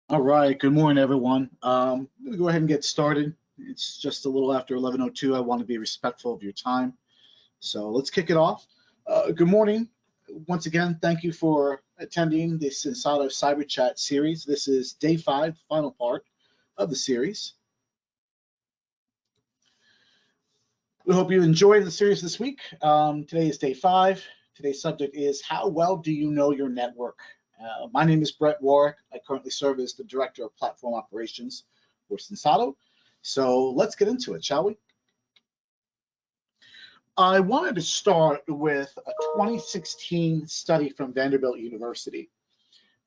All right, good morning, everyone. I'm going to go ahead and get started. It's just a little after 11:02. I want to be respectful of your time. So let's kick it off. Good morning. Once again, thank you for attending this Sensado Cyber Chat series. This is day 5, the final part of the series. We hope you enjoyed the series this week. Today is day 5. Today's subject is how well do you know your network? My name is Brett Warwick. I currently serve as the Director of Platform Operations for Sensado. So let's get into it, shall we? I wanted to start with a 2016 study from Vanderbilt University.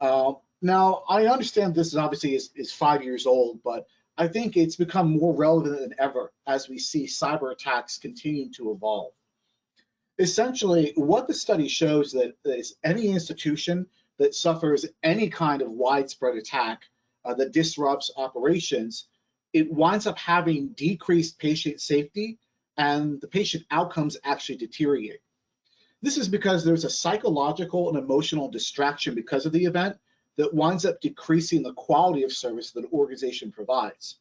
Now, I understand this obviously is 5 years old, but I think it's become more relevant than ever as we see cyber attacks continue to evolve. Essentially, what the study shows that is any institution that suffers any kind of widespread attack that disrupts operations, it winds up having decreased patient safety and the patient outcomes actually deteriorate. This is because there's a psychological and emotional distraction because of the event that winds up decreasing the quality of service that an organization provides.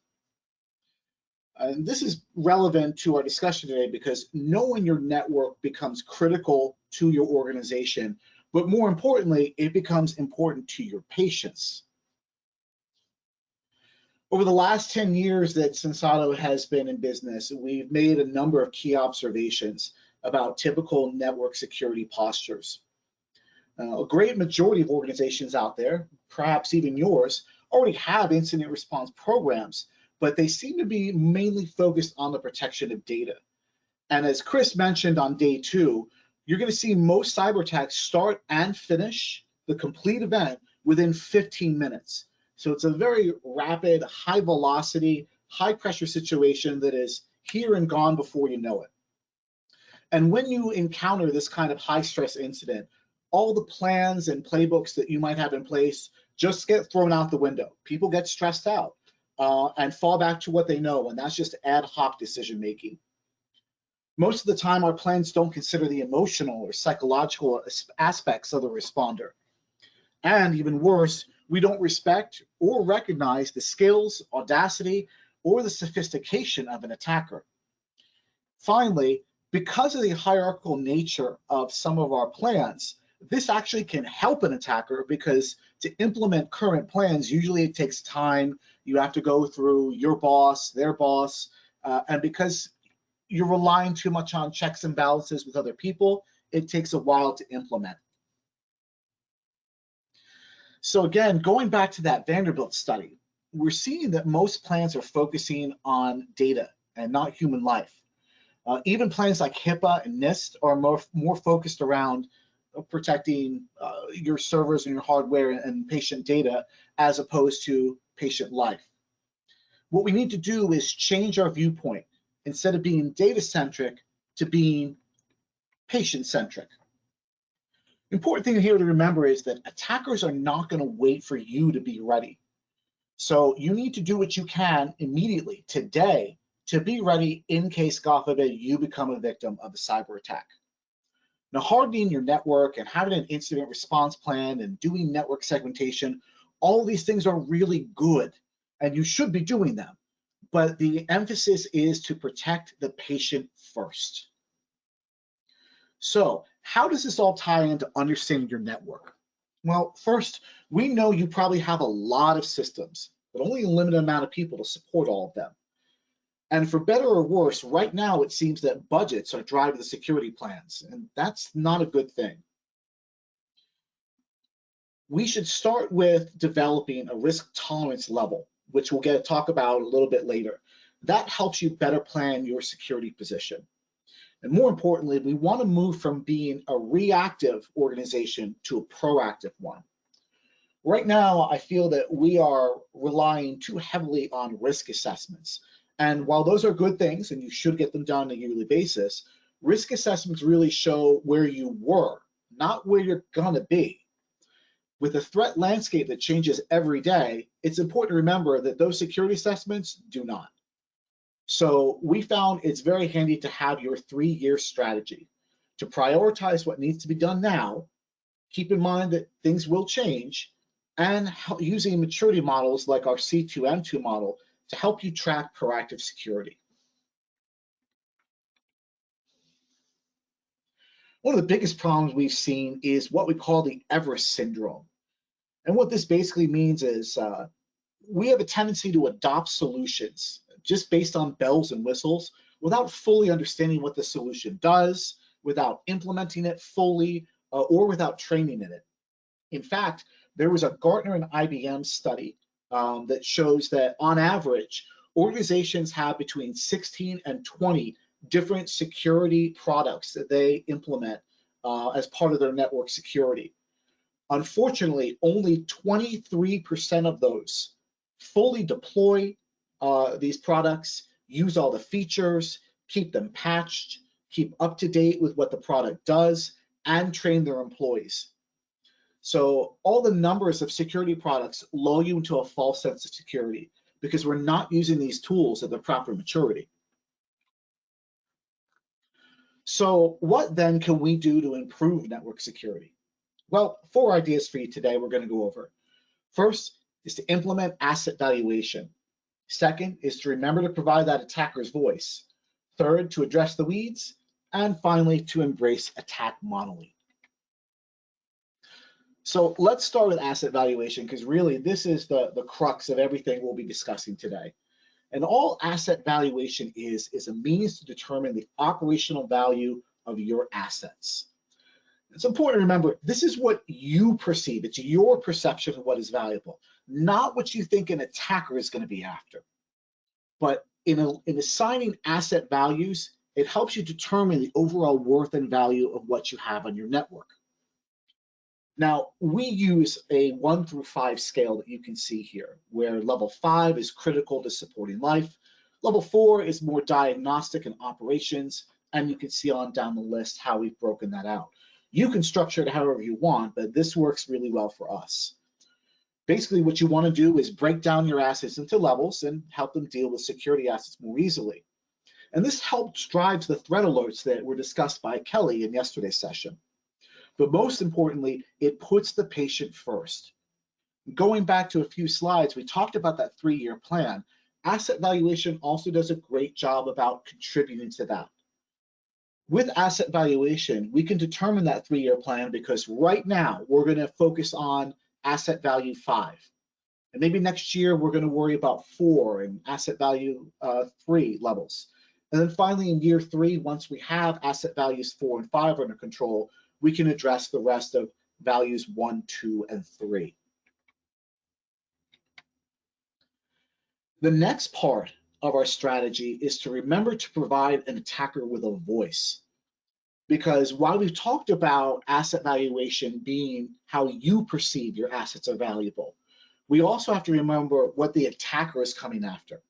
And this is relevant to our discussion today because knowing your network becomes critical to your organization, but more importantly, it becomes important to your patients. Over the last 10 years that Sensado has been in business, we've made a number of key observations about typical network security postures. A great majority of organizations out there, perhaps even yours, already have incident response programs, but they seem to be mainly focused on the protection of data. And as Chris mentioned on day 2, you're going to see most cyber attacks start and finish the complete event within 15 minutes. So it's a very rapid, high velocity, high pressure situation that is here and gone before you know it. And when you encounter this kind of high stress incident, all the plans and playbooks that you might have in place just get thrown out the window. People get stressed out and fall back to what they know, and that's just ad hoc decision making. Most of the time, our plans don't consider the emotional or psychological aspects of the responder. And even worse, we don't respect or recognize the skills, audacity, or the sophistication of an attacker. Finally, because of the hierarchical nature of some of our plans, this actually can help an attacker because to implement current plans, usually it takes time. You have to go through your boss, their boss, and because you're relying too much on checks and balances with other people, it takes a while to implement. So again, going back to that Vanderbilt study, we're seeing that most plans are focusing on data and not human life. Even plans like HIPAA and NIST are more focused around protecting your servers and your hardware and patient data as opposed to patient life. What we need to do is change our viewpoint instead of being data-centric to being patient-centric. Important thing here to remember is that attackers are not going to wait for you to be ready. So you need to do what you can immediately, today, to be ready in case, God forbid, you become a victim of a cyber attack. Now, hardening your network and having an incident response plan and doing network segmentation, all of these things are really good, and you should be doing them. But the emphasis is to protect the patient first. So how does this all tie into understanding your network? Well, first, we know you probably have a lot of systems, but only a limited amount of people to support all of them. And for better or worse, right now it seems that budgets are driving the security plans, and that's not a good thing. We should start with developing a risk tolerance level, which we'll get to talk about a little bit later. That helps you better plan your security position. And more importantly, we want to move from being a reactive organization to a proactive one. Right now, I feel that we are relying too heavily on risk assessments. And while those are good things, and you should get them done on a yearly basis, risk assessments really show where you were, not where you're gonna be. With a threat landscape that changes every day, it's important to remember that those security assessments do not. So we found it's very handy to have your 3-year strategy to prioritize what needs to be done now, keep in mind that things will change, and using maturity models like our C2M2 model to help you track proactive security. One of the biggest problems we've seen is what we call the Everest Syndrome. And what this basically means is we have a tendency to adopt solutions just based on bells and whistles without fully understanding what the solution does, without implementing it fully, or without training in it. In fact, there was a Gartner and IBM study that shows that on average, organizations have between 16 and 20 different security products that they implement as part of their network security. Unfortunately, only 23% of those fully deploy these products, use all the features, keep them patched, keep up to date with what the product does, and train their employees. So all the numbers of security products lull you into a false sense of security because we're not using these tools at their proper maturity. So what then can we do to improve network security? Well, 4 ideas for you today we're going to go over. First is to implement asset valuation. Second is to remember to provide that attacker's voice. Third, to address the weeds. And finally, to embrace attack modeling. So let's start with asset valuation, because really this is the crux of everything we'll be discussing today. And all asset valuation is a means to determine the operational value of your assets. It's important to remember, this is what you perceive. It's your perception of what is valuable, not what you think an attacker is going to be after. But in assigning asset values, it helps you determine the overall worth and value of what you have on your network. Now, we use a 1 through 5 scale that you can see here, where level 5 is critical to supporting life, level 4 is more diagnostic and operations, and you can see on down the list how we've broken that out. You can structure it however you want, but this works really well for us. Basically, what you want to do is break down your assets into levels and help them deal with security assets more easily. And this helps drive the threat alerts that were discussed by Kelly in yesterday's session. But most importantly, it puts the patient first. Going back to a few slides, we talked about that 3-year plan. Asset valuation also does a great job about contributing to that. With asset valuation, we can determine that 3-year plan because right now we're going to focus on asset value 5. And maybe next year we're going to worry about 4 and asset value 3 levels. And then finally in year 3, once we have asset values 4 and 5 under control, we can address the rest of values 1, 2, and 3. The next part of our strategy is to remember to provide an attacker with a voice. Because while we've talked about asset valuation being how you perceive your assets are valuable, we also have to remember what the attacker is coming after.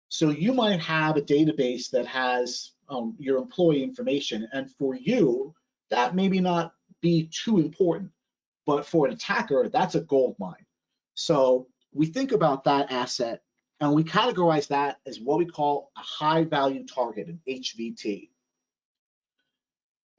So you might have a database that has your employee information, and for you, that maybe not be too important, but for an attacker, that's a gold mine. So we think about that asset, and we categorize that as what we call a high value target, an HVT.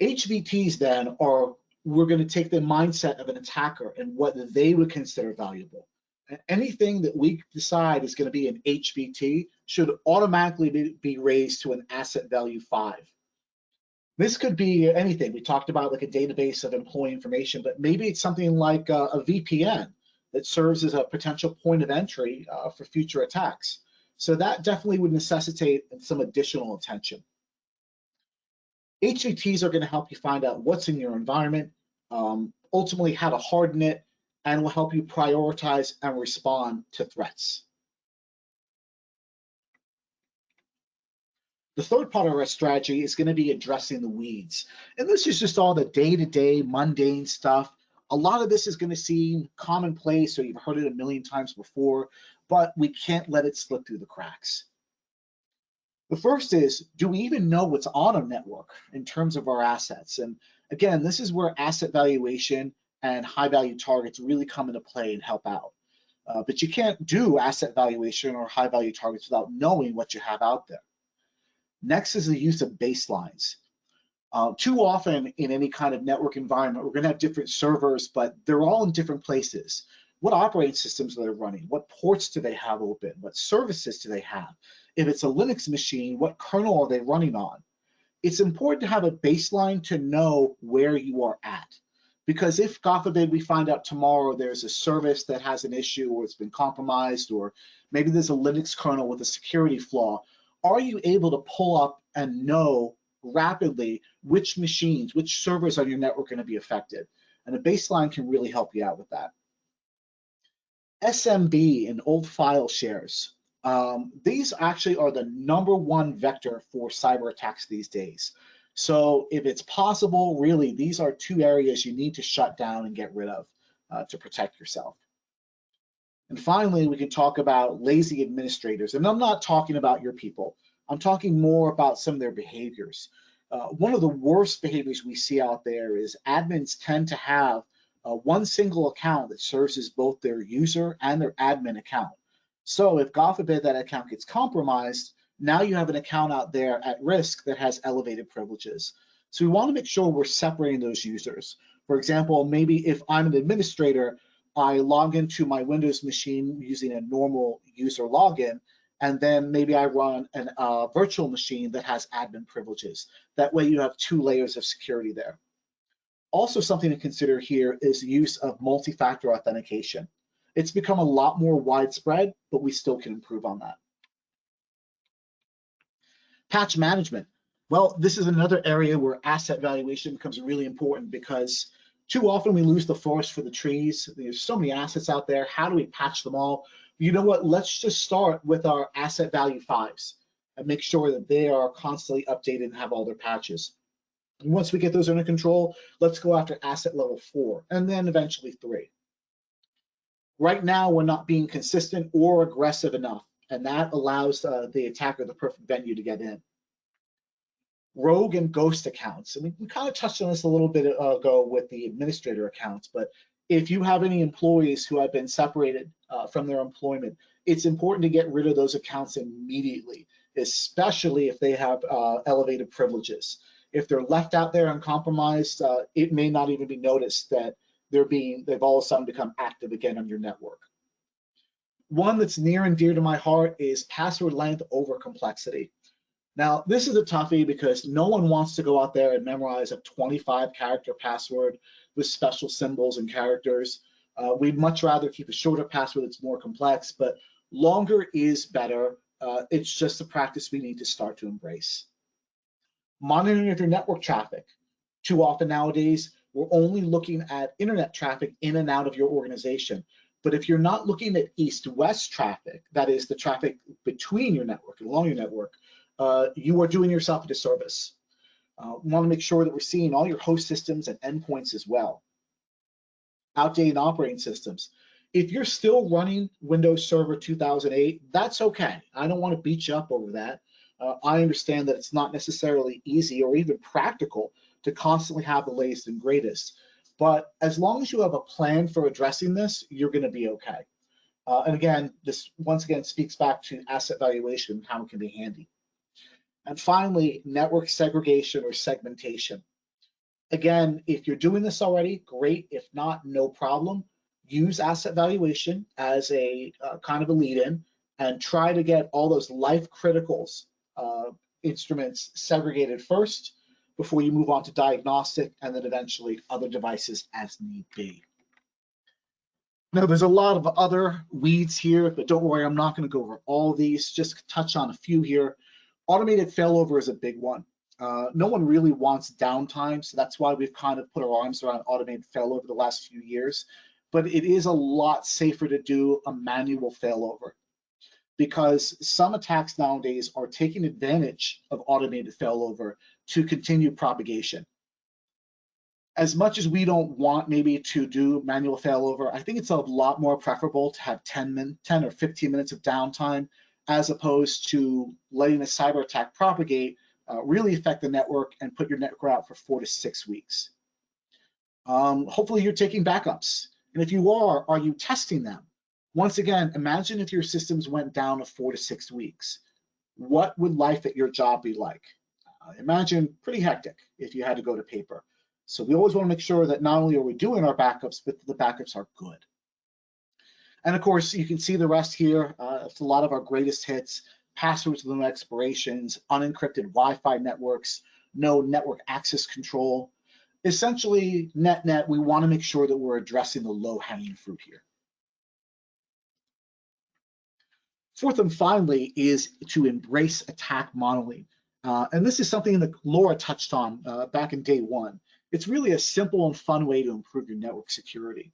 HVTs then are, we're going to take the mindset of an attacker and what they would consider valuable. And anything that we decide is going to be an HVT should automatically be raised to an asset value 5. This could be anything. We talked about like a database of employee information, but maybe it's something like a VPN that serves as a potential point of entry for future attacks. So that definitely would necessitate some additional attention. HVTs are going to help you find out what's in your environment, ultimately how to harden it, and will help you prioritize and respond to threats. The third part of our strategy is going to be addressing the weeds. And this is just all the day-to-day mundane stuff. A lot of this is going to seem commonplace or you've heard it a million times before, but we can't let it slip through the cracks. The first is, do we even know what's on a network in terms of our assets? And again, this is where asset valuation and high value targets really come into play and help out. But you can't do asset valuation or high value targets without knowing what you have out there. Next is the use of baselines. Too often in any kind of network environment, we're going to have different servers, but they're all in different places. what operating systems are they running? What ports do they have open? What services do they have? If it's a Linux machine, what kernel are they running on? It's important to have a baseline to know where you are at. Because if, God forbid, we find out tomorrow there's a service that has an issue or it's been compromised, or maybe there's a Linux kernel with a security flaw, are you able to pull up and know rapidly which machines, which servers on your network are going to be affected? And a baseline can really help you out with that. SMB and old file shares. These actually are the #1 vector for cyber attacks these days. So if it's possible, really, these are 2 areas you need to shut down and get rid of to protect yourself. And finally, we can talk about lazy administrators. And I'm not talking about your people. I'm talking more about some of their behaviors. One of the worst behaviors we see out there is admins tend to have one single account that serves as both their user and their admin account. So if, God forbid, that account gets compromised, now you have an account out there at risk that has elevated privileges. So we want to make sure we're separating those users. For example, maybe if I'm an administrator, I log into my Windows machine using a normal user login, and then maybe I run a virtual machine that has admin privileges. That way you have 2 layers of security there. Also, something to consider here is the use of multi-factor authentication. It's become a lot more widespread, but we still can improve on that. Patch management. Well, this is another area where asset valuation becomes really important, because too often we lose the forest for the trees. There's so many assets out there. How do we patch them all? You know what? Let's just start with our asset value 5s and make sure that they are constantly updated and have all their patches. And once we get those under control, let's go after asset level 4 and then eventually 3. Right now, we're not being consistent or aggressive enough, and that allows the attacker the perfect venue to get in. Rogue and ghost accounts. I mean, we kind of touched on this a little bit ago with the administrator accounts, but if you have any employees who have been separated from their employment, it's important to get rid of those accounts immediately, especially if they have elevated privileges. If they're left out there uncompromised, it may not even be noticed that they've all of a sudden become active again on your network. One that's near and dear to my heart is password length over complexity. Now, this is a toughie because no one wants to go out there and memorize a 25-character password with special symbols and characters. We'd much rather keep a shorter password that's more complex, but longer is better. It's just a practice we need to start to embrace. Monitoring of your network traffic. Too often nowadays, we're only looking at internet traffic in and out of your organization. But if you're not looking at east-west traffic, that is the traffic between your network and along your network, you are doing yourself a disservice. We want to make sure that we're seeing all your host systems and endpoints as well. Outdated operating systems. If you're still running Windows Server 2008, that's okay. I don't want to beat you up over that. I understand that it's not necessarily easy or even practical to constantly have the latest and greatest. But as long as you have a plan for addressing this, you're going to be okay. And again, this once again speaks back to asset valuation and how it can be handy. And finally, network segregation or segmentation. Again, if you're doing this already, great. If not, no problem. Use asset valuation as a kind of a lead-in and try to get all those life criticals instruments segregated first before you move on to diagnostic and then eventually other devices as need be. Now, there's a lot of other weeds here, but don't worry, I'm not going to go over all of these, just touch on a few here. Automated failover is a big one. No one really wants downtime, so that's why we've kind of put our arms around automated failover the last few years. But it is a lot safer to do a manual failover, because some attacks nowadays are taking advantage of automated failover to continue propagation. As much as we don't want maybe to do manual failover, I think it's a lot more preferable to have 10 or 15 minutes of downtime as opposed to letting a cyber attack propagate, really affect the network and put your network out for 4 to 6 weeks. Hopefully you're taking backups. And if you are you testing them? Once again, imagine if your systems went down to 4 to 6 weeks. What would life at your job be like? Imagine pretty hectic if you had to go to paper. So we always want to make sure that not only are we doing our backups, but the backups are good. And of course, you can see the rest here. It's a lot of our greatest hits: passwords with no expirations, unencrypted Wi-Fi networks, no network access control. Essentially, net, we want to make sure that we're addressing the low-hanging fruit here. Fourth and finally is to embrace attack modeling. And this is something that Laura touched on back in day one. It's really a simple and fun way to improve your network security.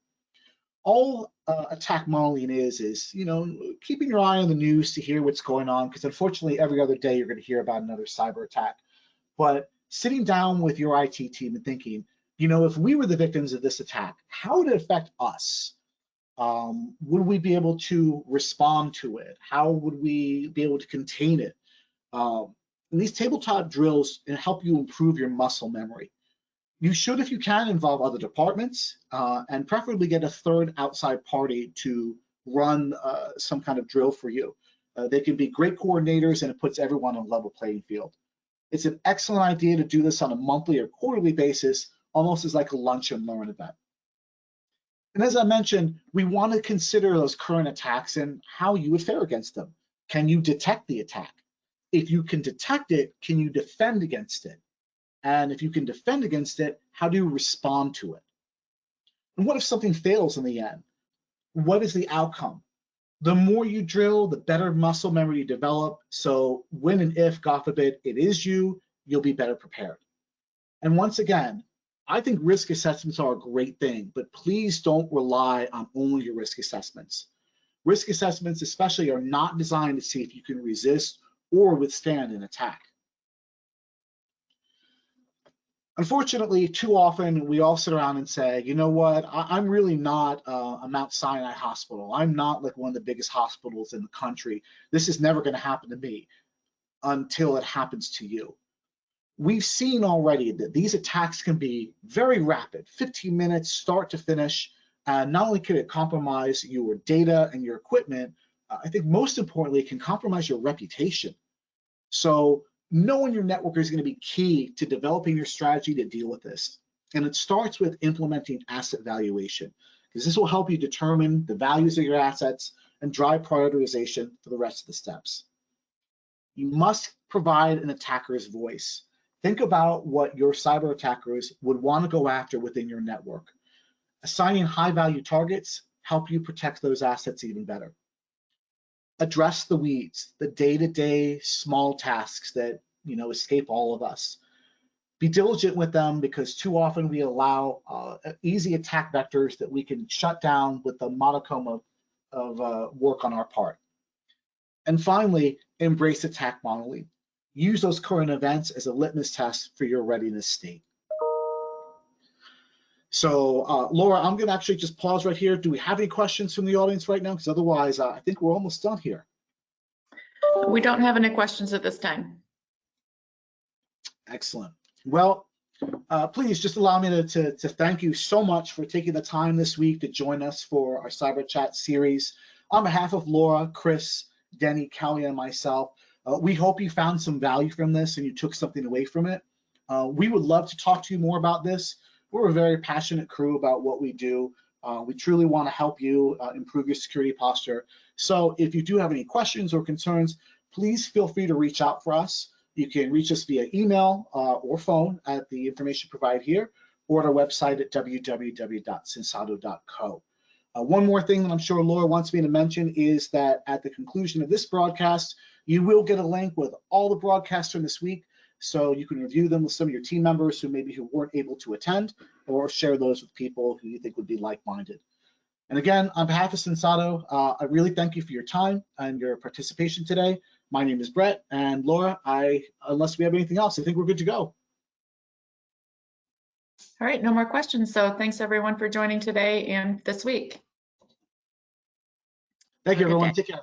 All attack modeling is, you know, keeping your eye on the news to hear what's going on, because unfortunately every other day you're going to hear about another cyber attack. But sitting down with your IT team and thinking, you know, if we were the victims of this attack, how would it affect us? Would we be able to respond to it? How would we be able to contain it? And these tabletop drills help you improve your muscle memory. You should, if you can, involve other departments and preferably get a third outside party to run some kind of drill for you. They can be great coordinators, and it puts everyone on a level playing field. It's an excellent idea to do this on a monthly or quarterly basis, almost as like a lunch and learn event. And as I mentioned, we want to consider those current attacks and how you would fare against them. Can you detect the attack? If you can detect it, can you defend against it? And if you can defend against it, how do you respond to it? And what if something fails in the end? What is the outcome? The more you drill, the better muscle memory you develop. So when and if, God forbid, it is you, you'll be better prepared. And once again, I think risk assessments are a great thing, but please don't rely on only your risk assessments. Risk assessments especially are not designed to see if you can resist or withstand an attack. Unfortunately, too often we all sit around and say, you know what, I'm really not a Mount Sinai hospital. I'm not like one of the biggest hospitals in the country. This is never going to happen to me, until it happens to you. We've seen already that these attacks can be very rapid, 15 minutes start to finish. Not only can it compromise your data and your equipment, I think most importantly, it can compromise your reputation. So knowing your network is going to be key to developing your strategy to deal with this. And it starts with implementing asset valuation, because this will help you determine the values of your assets and drive prioritization for the rest of the steps. You must provide an attacker's voice. Think about what your cyber attackers would want to go after within your network. Assigning high-value targets help you protect those assets even better. Address the weeds, the day-to-day small tasks that, you know, escape all of us. Be diligent with them, because too often we allow easy attack vectors that we can shut down with the modicum of work on our part. And finally, embrace attack modeling. Use those current events as a litmus test for your readiness state. So Laura, I'm going to actually just pause right here. Do we have any questions from the audience right now? Because otherwise, I think we're almost done here. We don't have any questions at this time. Excellent. Well, please just allow me to thank you so much for taking the time this week to join us for our Cyber Chat series. On behalf of Laura, Chris, Denny, Callie, and myself, we hope you found some value from this and you took something away from it. We would love to talk to you more about this. We're a very passionate crew about what we do. We truly want to help you improve your security posture. So if you do have any questions or concerns, please feel free to reach out for us. You can reach us via email or phone at the information provided here, or at our website at www.sensado.co. One more thing that I'm sure Laura wants me to mention is that at the conclusion of this broadcast, you will get a link with all the broadcasts from this week, so you can review them with some of your team members who weren't able to attend, or share those with people who you think would be like-minded. And again, on behalf of Sensado, I really thank you for your time and your participation today. My name is Brett, and Laura, unless we have anything else, I think we're good to go. All right, no more questions. So thanks everyone for joining today and this week. Thank you, everyone. Take care.